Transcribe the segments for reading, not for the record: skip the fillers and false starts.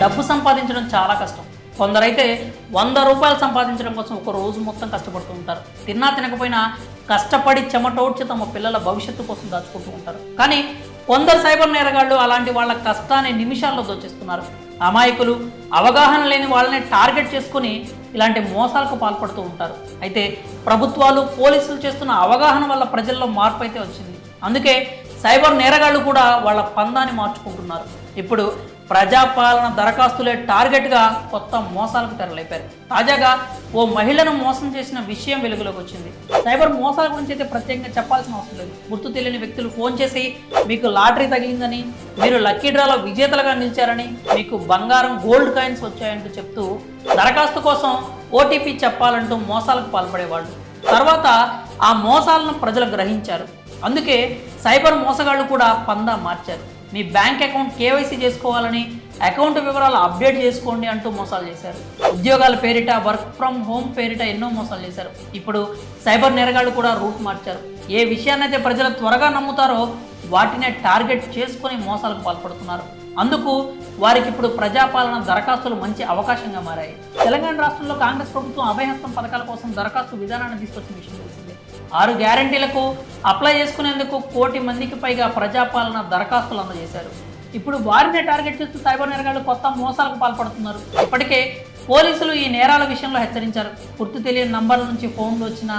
డబ్బు సంపాదించడం చాలా కష్టం. కొందరైతే 100 రూపాయలు సంపాదించడం కోసం ఒక రోజు మొత్తం కష్టపడుతూ ఉంటారు. తిన్నా తినకపోయినా కష్టపడి చెమటోడ్చి తమ పిల్లల భవిష్యత్తు కోసం దాచుకుంటూ ఉంటారు. కానీ కొందరు సైబర్ నేరగాళ్లు అలాంటి వాళ్ళ కష్టాన్ని నిమిషాల్లో దోచేస్తున్నారు. అమాయకులు, అవగాహన లేని వాళ్ళని టార్గెట్ చేసుకుని ఇలాంటి మోసాలకు పాల్పడుతూ ఉంటారు. అయితే ప్రభుత్వాలు, పోలీసులు చేస్తున్న అవగాహన వల్ల ప్రజల్లో మార్పు అయితే వచ్చింది. అందుకే సైబర్ నేరగాళ్లు కూడా వాళ్ళ పందాన్ని మార్చుకుంటున్నారు. ఇప్పుడు ప్రజాపాలన దరఖాస్తులే టార్గెట్గా కొత్త మోసాలకు తెరలేపారు. తాజాగా ఓ మహిళను మోసం చేసిన విషయం వెలుగులోకి వచ్చింది. సైబర్ మోసాల గురించి అయితే ప్రత్యేకంగా చెప్పాల్సిన అవసరం లేదు. గుర్తు తెలియని వ్యక్తులు ఫోన్ చేసి మీకు లాటరీ తగిలిందని, మీరు లక్కీ డ్రాలో విజేతలుగా నిలిచారని, మీకు బంగారం, గోల్డ్ కాయిన్స్ వచ్చాయంటూ చెప్తూ దరఖాస్తు కోసం ఓటీపీ చెప్పాలంటూ మోసాలకు పాల్పడేవాళ్ళు. తర్వాత ఆ మోసాలను ప్రజలు గ్రహించారు. అందుకే సైబర్ మోసగాళ్లు కూడా పందా మార్చారు. మీ బ్యాంక్ అకౌంట్ కేవైసీ చేసుకోవాలని, అకౌంట్ వివరాలు అప్డేట్ చేసుకోండి అంటూ మోసాలు చేశారు. ఉద్యోగాల పేరిట, వర్క్ ఫ్రమ్ హోమ్ పేరిట ఎన్నో మోసాలు చేశారు. ఇప్పుడు సైబర్ నేరగాళ్లు కూడా రూట్ మార్చారు. ఏ విషయాన్నైతే ప్రజలు త్వరగా నమ్ముతారో వాటినే టార్గెట్ చేసుకొని మోసాలకు పాల్పడుతున్నారు. అందుకు వారికి ఇప్పుడు ప్రజాపాలన దరఖాస్తులు మంచి అవకాశంగా మారాయి. తెలంగాణ రాష్ట్రంలో కాంగ్రెస్ ప్రభుత్వం అభయహస్తం పథకాల కోసం దరఖాస్తు విధానాన్ని తీసుకొచ్చిన విషయం తెలిసిందే. 6 గ్యారంటీలకు అప్లై చేసుకునేందుకు 1 కోటి మందికి పైగా ప్రజాపాలన దరఖాస్తులు అందజేశారు. ఇప్పుడు వారినే టార్గెట్ చేస్తూ సైబర్ నేరగాళ్లు కొత్త మోసాలకు పాల్పడుతున్నారు. ఇప్పటికే పోలీసులు ఈ నేరాల విషయంలో హెచ్చరించారు. గుర్తు తెలియని నంబర్ల నుంచి ఫోన్లు వచ్చినా,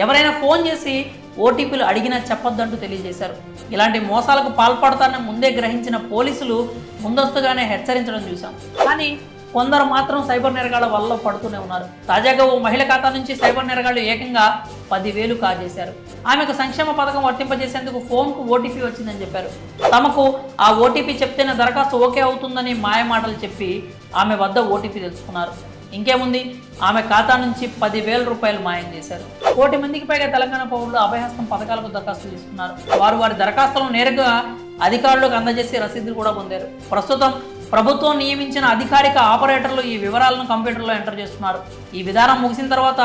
ఎవరైనా ఫోన్ చేసి ఓటీపీలు అడిగినా చెప్పొద్దంటూ తెలియజేశారు. ఇలాంటి మోసాలకు పాల్పడతారని ముందే గ్రహించిన పోలీసులు ముందస్తుగానే హెచ్చరించడం చూశాం. కానీ కొందరు మాత్రం సైబర్ నేరగాళ్ల వల్ల పడుతూనే ఉన్నారు. తాజాగా ఓ మహిళ ఖాతా నుంచి సైబర్ నేరగాళ్లు ఏకంగా 10,000 కాజేశారు. ఆమెకు సంక్షేమ పథకం వర్తింపజేసేందుకు ఫోన్కు ఓటీపీ వచ్చిందని చెప్పారు. తమకు ఆ ఓటీపీ చెప్తేనే దరఖాస్తు ఓకే అవుతుందని మాయమాటలు చెప్పి ఆమె వద్ద ఓటీపీ తెలుసుకున్నారు. ఇంకేముంది, ఆమె ఖాతా నుంచి 10,000 రూపాయలు మాయం చేశారు. 1 కోటి మందికి పైగా తెలంగాణ పౌరులు అభయహస్తం పథకాలకు దరఖాస్తులు తీసుకున్నారు. వారు వారి దరఖాస్తులను నేరుగా అధికారులకు అందజేసి రసీదులు కూడా పొందారు. ప్రస్తుతం ప్రభుత్వం నియమించిన అధికారిక ఆపరేటర్లు ఈ వివరాలను కంప్యూటర్లో ఎంటర్ చేస్తున్నారు. ఈ విధానం ముగిసిన తర్వాత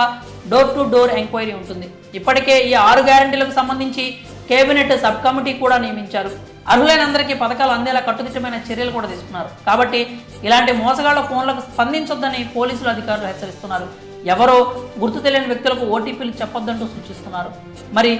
డోర్ టు డోర్ ఎంక్వైరీ ఉంటుంది. ఇప్పటికే ఈ 6 గ్యారంటీలకు సంబంధించి కేబినెట్ సబ్ కమిటీ కూడా నియమించారు. అర్హులైన అందరికీ పథకాలు అందేలా కట్టుదిట్టమైన చర్యలు కూడా తీసుకున్నారు. కాబట్టి ఇలాంటి మోసగాళ్ల ఫోన్లకు స్పందించొద్దని పోలీసులు అధికారులు హెచ్చరిస్తున్నారు. ఎవరో గుర్తు తెలియని వ్యక్తులకు ఓటీపీలు చెప్పొద్దంటూ సూచిస్తున్నారు. మరి